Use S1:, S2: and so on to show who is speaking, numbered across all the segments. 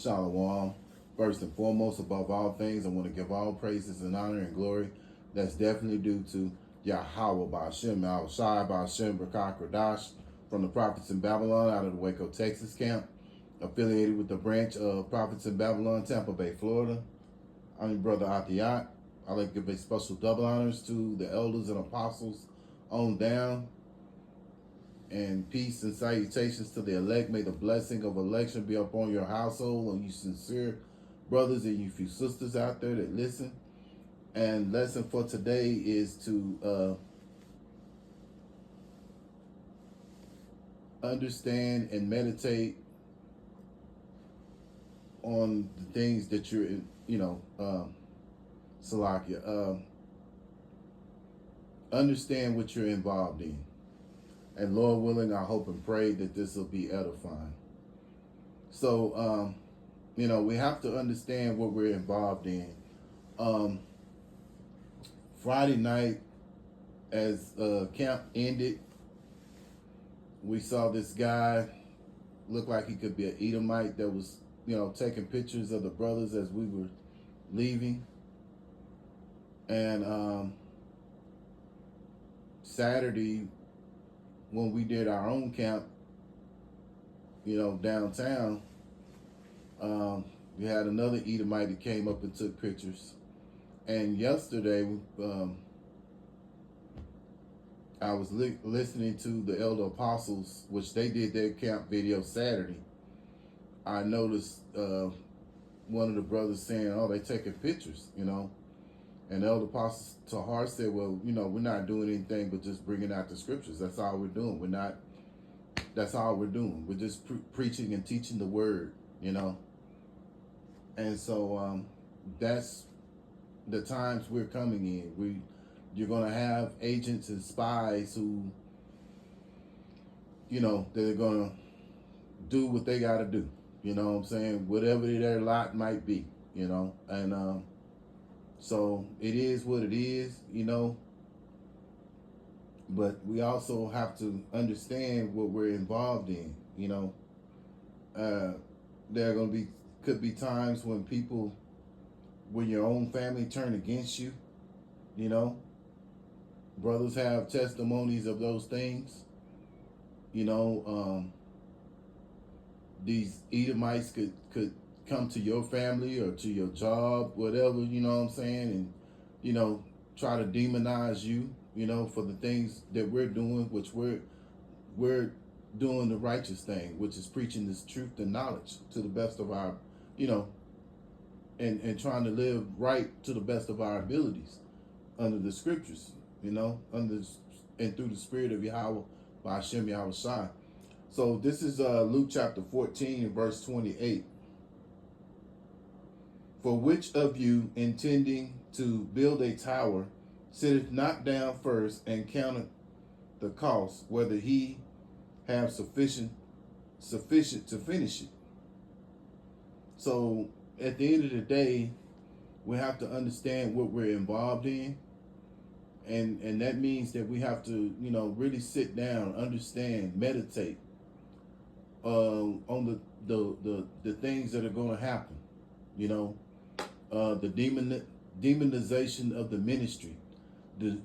S1: Shalom. First and foremost, above all things, I want to give all praises and honor and glory that's definitely due to Yahweh Ba'ashem, Al Shai Ba'ashem, Brakah Kradash, from the Prophets in Babylon out of the Waco, Texas camp, affiliated with the branch of Prophets in Babylon, Tampa Bay, Florida. I'm your brother Atiyat. I'd like to give a special double honors to the elders and apostles on down. And peace and salutations to the elect. May the blessing of election be upon your household and you sincere brothers and you few sisters out there that listen. And lesson for today is to understand and meditate on the things that you're, Salakia. Understand what you're involved in. And Lord willing, I hope and pray that this will be edifying. So, we have to understand what we're involved in. Friday night, as camp ended, we saw this guy look like he could be an Edomite that was, taking pictures of the brothers as we were leaving. And Saturday, when we did our own camp, downtown, we had another Edomite that came up and took pictures. And yesterday, I was listening to the Elder Apostles, which they did their camp video Saturday. I noticed one of the brothers saying, oh, they taking pictures, And Elder Apostle Tahar said, well, we're not doing anything but just bringing out the scriptures. That's all we're doing. That's all we're doing. We're just preaching and teaching the word, And so that's the times we're coming in. You're going to have agents and spies who, they're going to do what they got to do. You know what I'm saying? Whatever their lot might be, And so it is what it is, But we also have to understand what we're involved in, There are could be times when your own family turn against you, Brothers have testimonies of those things, These Edomites could come to your family or to your job, whatever, and, try to demonize you, for the things that we're doing, which we're doing the righteous thing, which is preaching this truth and knowledge to the best of our, and trying to live right to the best of our abilities under the scriptures, and through the spirit of Yahweh by Hashem Yahweh Shai. So this is Luke chapter 14, verse 28. For which of you intending to build a tower sitteth not down first and counteth the cost, whether he have sufficient to finish it? So at the end of the day, we have to understand what we're involved in. And that means that we have to, really sit down, understand, meditate on the things that are going to happen, the demonization of the ministry, the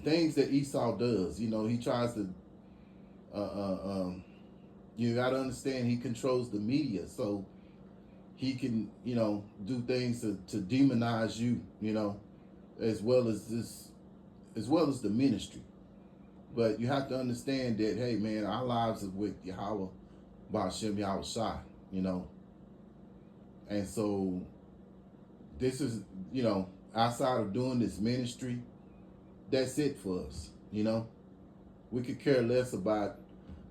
S1: things that Esau does. He tries to. You got to understand he controls the media, so he can do things to demonize you, as well as the ministry. But you have to understand that, hey, man, our lives are with Yahweh, Ba'ashem Yahweh Shai, And so this is, outside of doing this ministry, that's it for us, We could care less about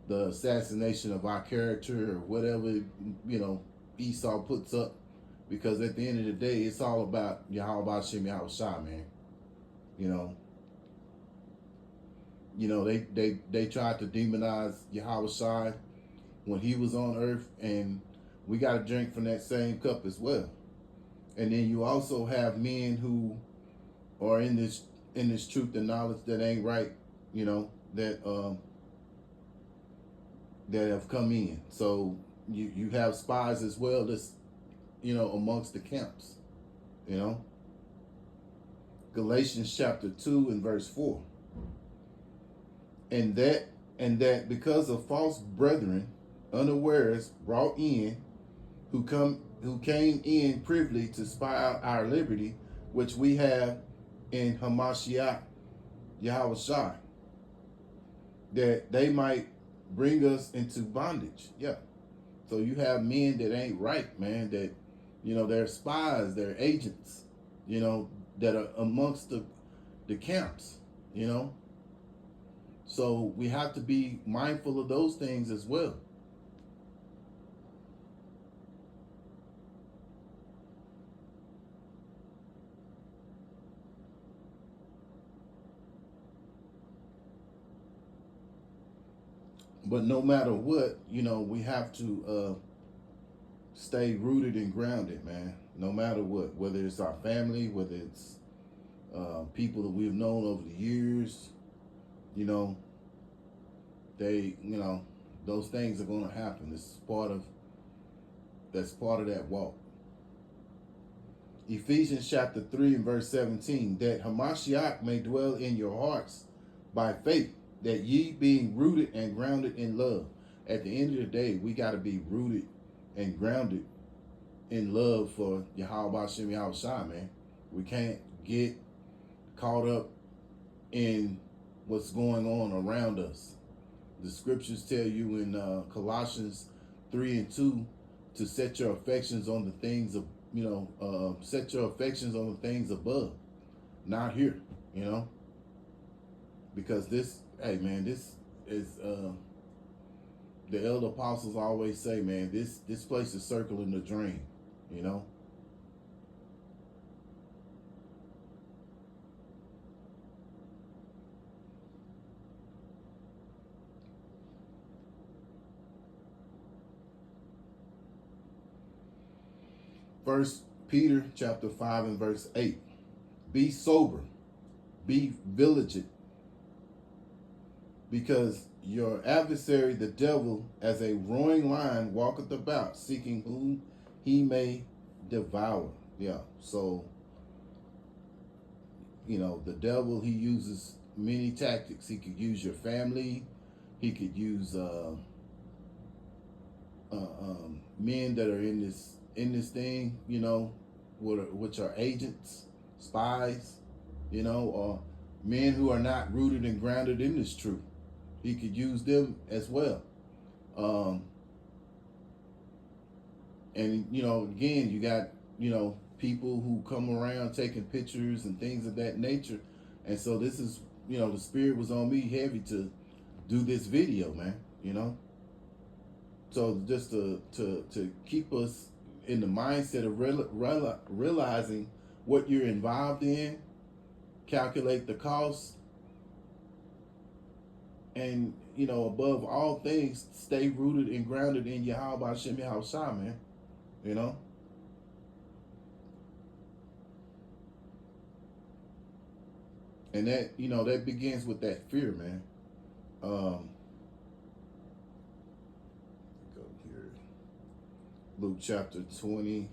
S1: the assassination of our character or whatever, Esau puts up. Because at the end of the day, it's all about Yahweh Ba'ashem Yahweh Shai, man. They tried to demonize Yahweh Shai when he was on earth, and we got to drink from that same cup as well. And then you also have men who are in this truth and knowledge that ain't right, that that have come in. So you have spies as well as, amongst the camps, you know. Galatians chapter 2 and verse 4. And that because of false brethren unawares brought in, who came in privily to spy out our liberty, which we have in Hamashiach Yahushua, that they might bring us into bondage. Yeah. So you have men that ain't right, man, that, they're spies, they're agents, that are amongst the camps, So we have to be mindful of those things as well. But no matter what, we have to stay rooted and grounded, man. No matter what, whether it's our family, whether it's people that we've known over the years, they, those things are going to happen. That's part of that walk. Ephesians chapter 3 and verse 17, that Hamashiach may dwell in your hearts by faith, that ye being rooted and grounded in love. At the end of the day, we got to be rooted and grounded in love for Yahweh Hashem Yahushua, man. We can't get caught up in what's going on around us. The scriptures tell you in Colossians 3 and 2 to set your affections on the things of, set your affections on the things above, not here, because this is the elder apostles always say, man, this place is circling the drain, First Peter chapter 5 and verse 8. Be sober, be vigilant, because your adversary, the devil, as a roaring lion, walketh about, seeking whom he may devour. Yeah, so, the devil, he uses many tactics. He could use your family. He could use men that are in this thing, which are agents, spies, or men who are not rooted and grounded in this truth. He could use them as well. And, again, you got, people who come around taking pictures and things of that nature. And so this is, the spirit was on me heavy to do this video, man, So just to keep us in the mindset of realizing what you're involved in, calculate the costs, and above all things, stay rooted and grounded in Yahweh Hashem Yahushua, man. And that that begins with that fear, man. Go here, Luke chapter 20.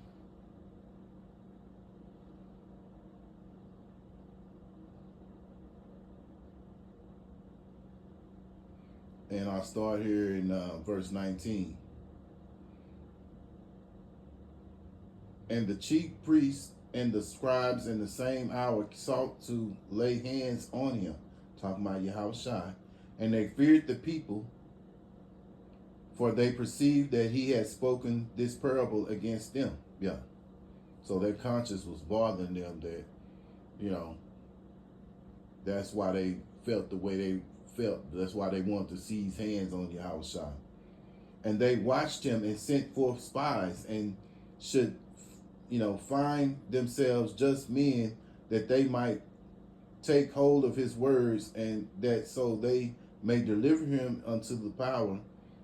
S1: And I'll start here in verse 19. And the chief priests and the scribes in the same hour sought to lay hands on him, talking about Yahushua, and they feared the people, for they perceived that he had spoken this parable against them. Yeah. So their conscience was bothering them that, that's why they felt the way they felt. That's why they wanted to seize hands on Yahushua. And they watched him and sent forth spies, and should, find themselves just men, that they might take hold of his words, and that so they may deliver him unto the power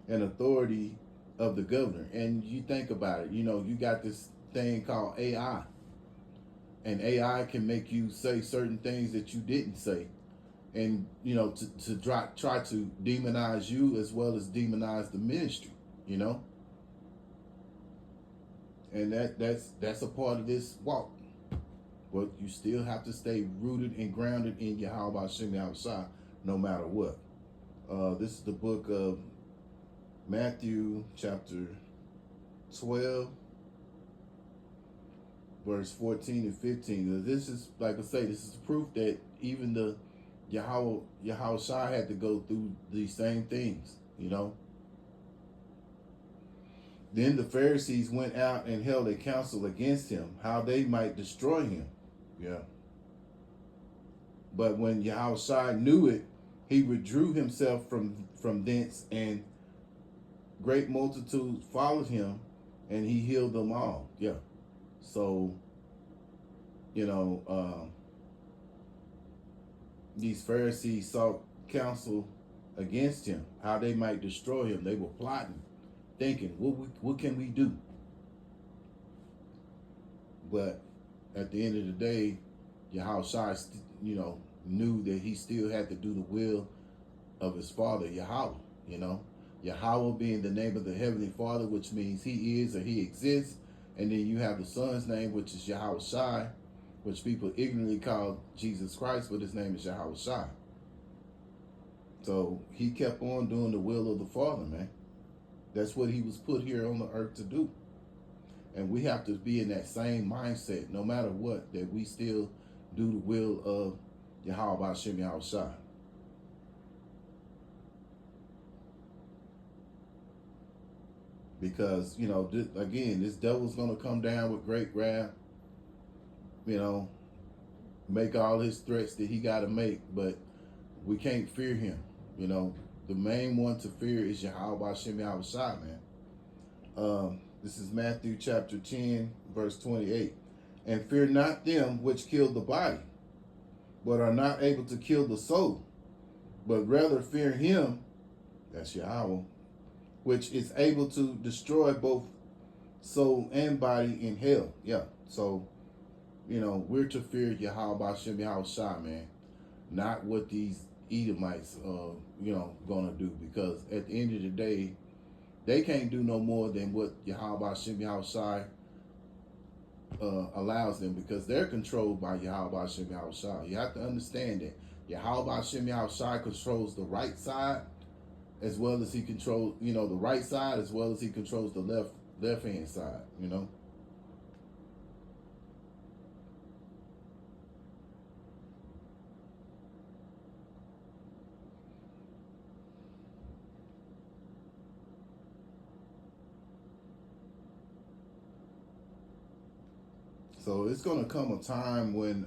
S1: and authority of the governor. And you think about it, you got this thing called AI, and AI can make you say certain things that you didn't say, and to try to demonize you as well as demonize the ministry, and that's a part of this walk. But you still have to stay rooted and grounded in Yahweh Hashem Yahushua, no matter what. This is the book of Matthew, chapter 12, verse 14 and 15. This is, like I say, this is proof that even the Yahushua had to go through these same things, Then the Pharisees went out and held a council against him, how they might destroy him. Yeah. But when Yahushua knew it, he withdrew himself from thence, and great multitudes followed him, and he healed them all. Yeah. So, these Pharisees sought counsel against him, how they might destroy him. They were plotting, thinking, what can we do? But at the end of the day, Yahushua, knew that he still had to do the will of his Father, Yahweh, Yahweh being the name of the Heavenly Father, which means he is or he exists. And then you have the Son's name, which is Yahushua, which people ignorantly call Jesus Christ, but his name is Yahushua. So he kept on doing the will of the Father, man. That's what he was put here on the earth to do. And we have to be in that same mindset, no matter what, that we still do the will of Yahweh Hashem Yahushua. Because, again, this devil's going to come down with great wrath, make all his threats that he got to make, but we can't fear him. The main one to fear is Yahweh Hashem Yahushua, man. This is Matthew chapter 10, verse 28. And fear not them which kill the body, but are not able to kill the soul, but rather fear him, that's Yahweh, which is able to destroy both soul and body in hell. Yeah. So, we're to fear Yahweh Hashem Yahushua, man. Not what these Edomites gonna do, because at the end of the day, they can't do no more than what Yahweh Hashem Yahushua allows them, because they're controlled by Yahweh Hashem Yahushua. You have to understand that Yahweh Hashem Yahushua controls the right side, as well as he controls, the right side, as well as he controls the left hand side, So it's going to come a time when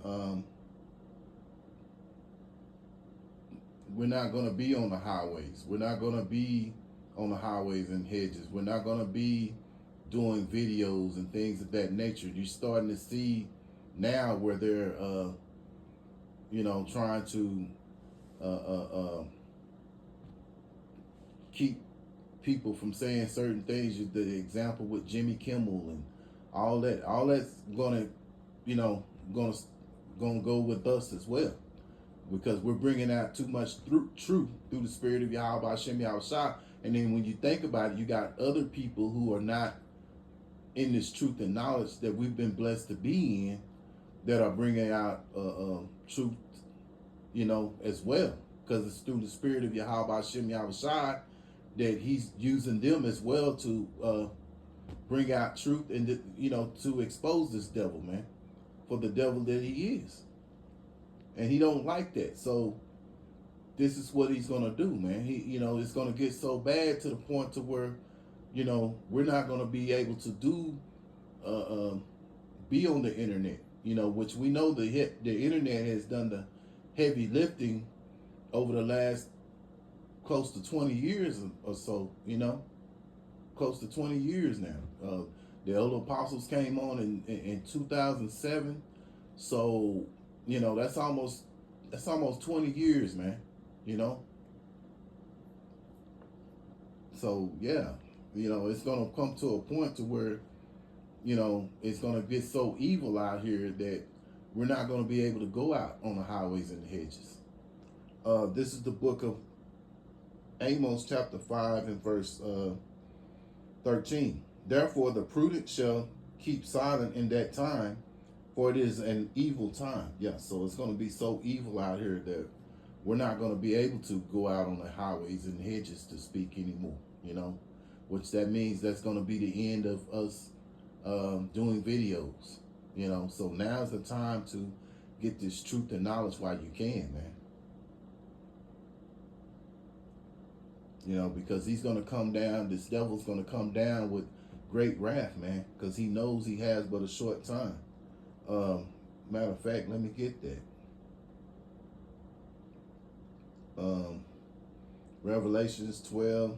S1: we're not going to be on the highways. We're not going to be on the highways and hedges. We're not going to be doing videos and things of that nature. You're starting to see now where they're, trying to keep people from saying certain things. The example with Jimmy Kimmel and all that's gonna go with us as well, because we're bringing out too much truth through the spirit of Yahweh Hashem Yahushua. And then when you think about it, you got other people who are not in this truth and knowledge that we've been blessed to be in, that are bringing out truth, as well, because it's through the spirit of Yahweh Hashem Yahushua that he's using them as well to bring out truth and to expose this devil, man, for the devil that he is. And he don't like that. So this is what he's gonna do, man. He, it's gonna get so bad to the point to where, we're not gonna be able to do, be on the internet, which we know the internet has done the heavy lifting over the last close to 20 years or so, close to 20 years now. The elder apostles came on in 2007. So, that's almost 20 years, man, So, yeah, it's going to come to a point to where, it's going to get so evil out here that we're not going to be able to go out on the highways and the hedges. This is the book of Amos, chapter 5, and verse 13. Therefore, the prudent shall keep silent in that time, for it is an evil time. Yeah, so it's going to be so evil out here that we're not going to be able to go out on the highways and hedges to speak anymore, which that means that's going to be the end of us doing videos, So now's the time to get this truth and knowledge while you can, man. Because he's going to come down, this devil's going to come down with great wrath, man, because he knows he has but a short time. Matter of fact, let me get that. Revelations 12,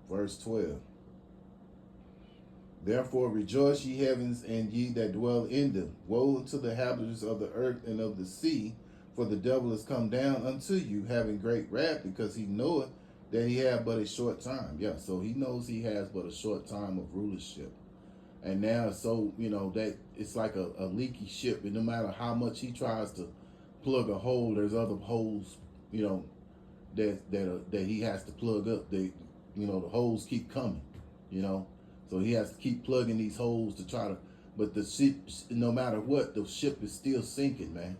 S1: verse 12. Therefore rejoice, ye heavens, and ye that dwell in them. Woe unto the inhabitants of the earth and of the sea, for the devil is come down unto you, having great wrath, because he knoweth that he had but a short time. Yeah, so he knows he has but a short time of rulership. And now, so, that it's like a leaky ship. And no matter how much he tries to plug a hole, there's other holes, that he has to plug up. The holes keep coming, So he has to keep plugging these holes to try to, but the ship, no matter what, the ship is still sinking, man,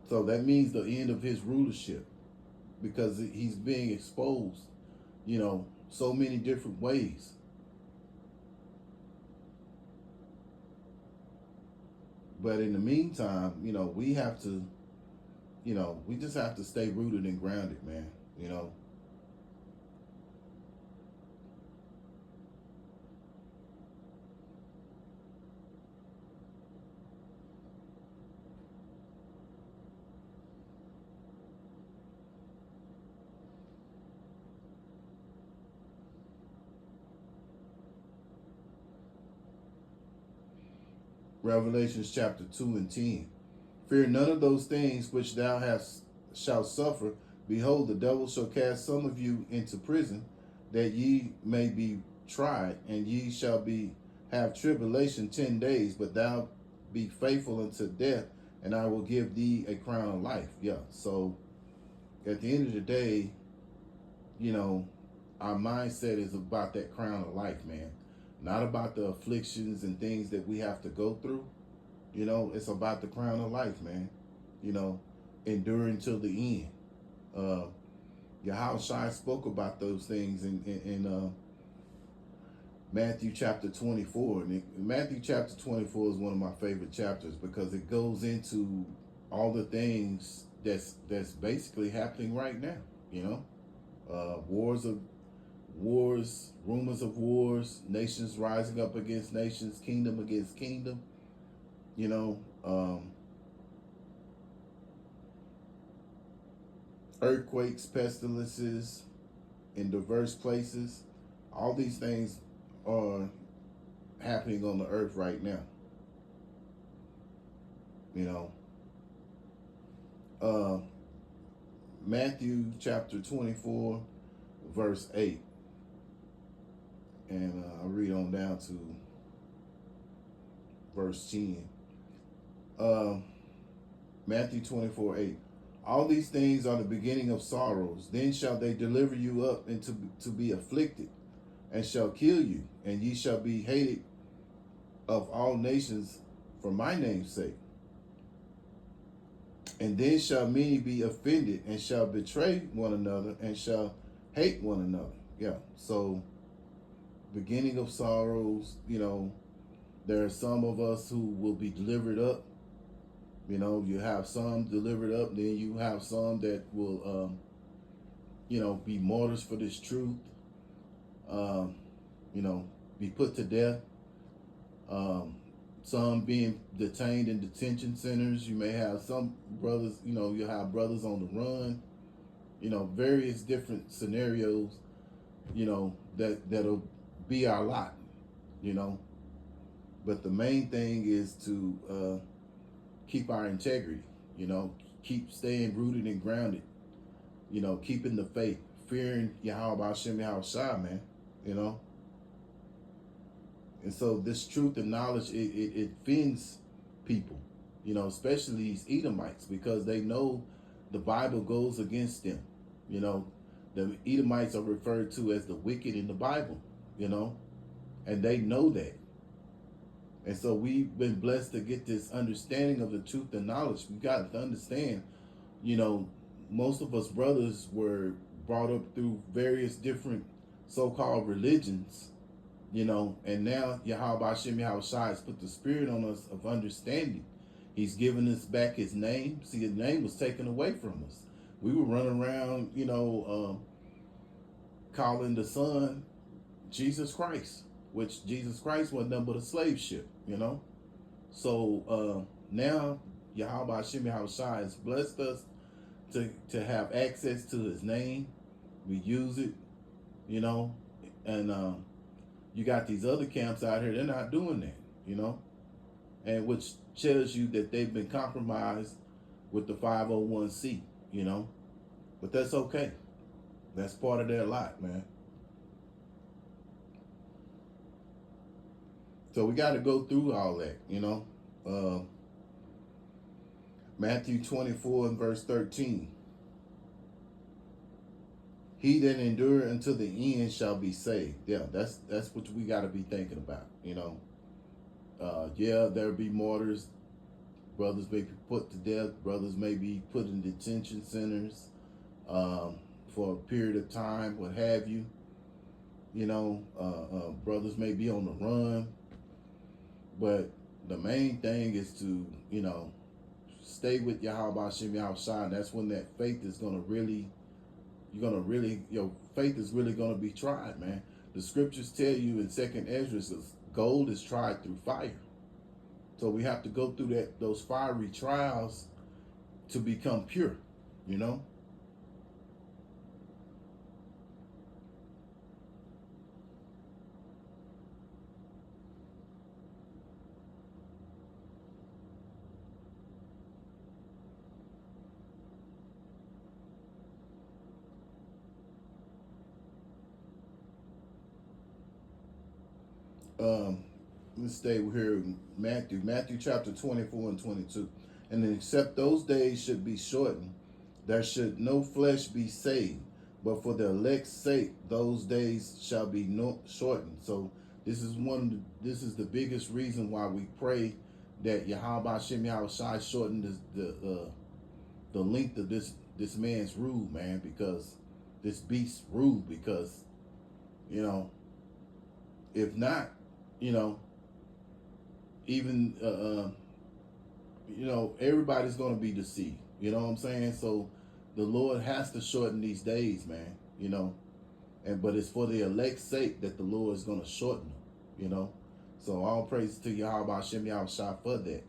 S1: So that means the end of his rulership, because he's being exposed, so many different ways. But in the meantime, we have to, we just have to stay rooted and grounded, man, Revelations chapter 2 and 10. Fear none of those things which thou shalt suffer. Behold, the devil shall cast some of you into prison, that ye may be tried, and ye shall have tribulation 10 days, but thou be faithful unto death, and I will give thee a crown of life. Yeah, so at the end of the day, our mindset is about that crown of life, man. Not about the afflictions and things that we have to go through. It's about the crown of life, man. Enduring till the end. Yahushua spoke about those things in Matthew chapter 24. And Matthew chapter 24 is one of my favorite chapters because it goes into all the things that's basically happening right now. Wars, rumors of wars, nations rising up against nations, kingdom against kingdom, earthquakes, pestilences in diverse places. All these things are happening on the earth right now. Matthew chapter 24, verse 8. And I'll read on down to verse 10. Matthew 24, 8. All these things are the beginning of sorrows. Then shall they deliver you up into to be afflicted, and shall kill you, and ye shall be hated of all nations for my name's sake. And then shall many be offended, and shall betray one another, and shall hate one another. Yeah, so beginning of sorrows, there are some of us who will be delivered up. You have some delivered up, then you have some that will, be martyrs for this truth, be put to death. Some being detained in detention centers. You may have some brothers, you have brothers on the run, various different scenarios, that'll be our lot, But the main thing is to keep our integrity, keep staying rooted and grounded, keeping the faith, fearing Yahweh Hashem Yahushua, man, And so this truth and knowledge, it offends people, especially these Edomites, because they know the Bible goes against them. You know, the Edomites are referred to as the wicked in the Bible, you know, and they know that. And so we've been blessed to get this understanding of the truth and knowledge. We got to understand, you know, most of us brothers were brought up through various different so-called religions, you know, and now Yahweh Hashem Yahweh Shai has put the spirit on us of understanding. He's given us back his name. See, his name was taken away from us. We were running around, you know, calling the Son Jesus Christ, which Jesus Christ wasn't nothing but a slave ship, you know. So now Yahweh Hashem Yahweh Shai has blessed us to have access to his name. We use it, you know, and you got these other camps out here, they're not doing that, you know, and which tells you that they've been compromised with the 501c, you know, but that's okay. That's part of their lot, man. So we got to go through all that, you know. Matthew 24 and verse 13. He that endure until the end shall be saved. Yeah, that's what we got to be thinking about, you know. Yeah, there'll be martyrs. Brothers may be put to death. Brothers may be put in detention centers for a period of time, what have you. You know, brothers may be on the run. But the main thing is to, you know, stay with Yahweh Hashem Yahweh Shai. That's when that faith is going to really, your faith is really going to be tried, man. The scriptures tell you in 2nd Ezra, gold is tried through fire. So we have to go through those fiery trials to become pure, you know. Let's stay here in Matthew chapter 24 and 22. And then, except those days should be shortened, there should no flesh be saved, but for the elect's sake, those days shall be shortened. So this is the biggest reason why we pray that Yahweh Hashem Yahweh Shai shorten the length of this man's rule, man, because this beast's rule, because, you know, if not, you know, even you know, everybody's going to be deceived, you know what I'm saying? So the Lord has to shorten these days, man, you know, but it's for the elect's sake that the Lord is going to shorten them, you know. So all praise to Yahweh Hashem Yahweh Shai for that.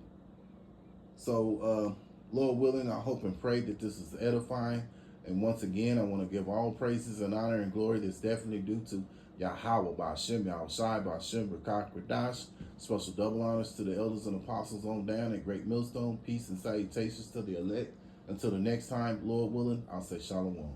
S1: So Lord willing, I hope and pray that this is edifying. And once again, I want to give all praises and honor and glory that's definitely due to Yahweh Ba'Shem Yahweh Shai Ba'Shem B'Kak Radash. Special double honors to the elders and apostles on down at Great Millstone. Peace and salutations to the elect. Until the next time, Lord willing, I'll say shalom.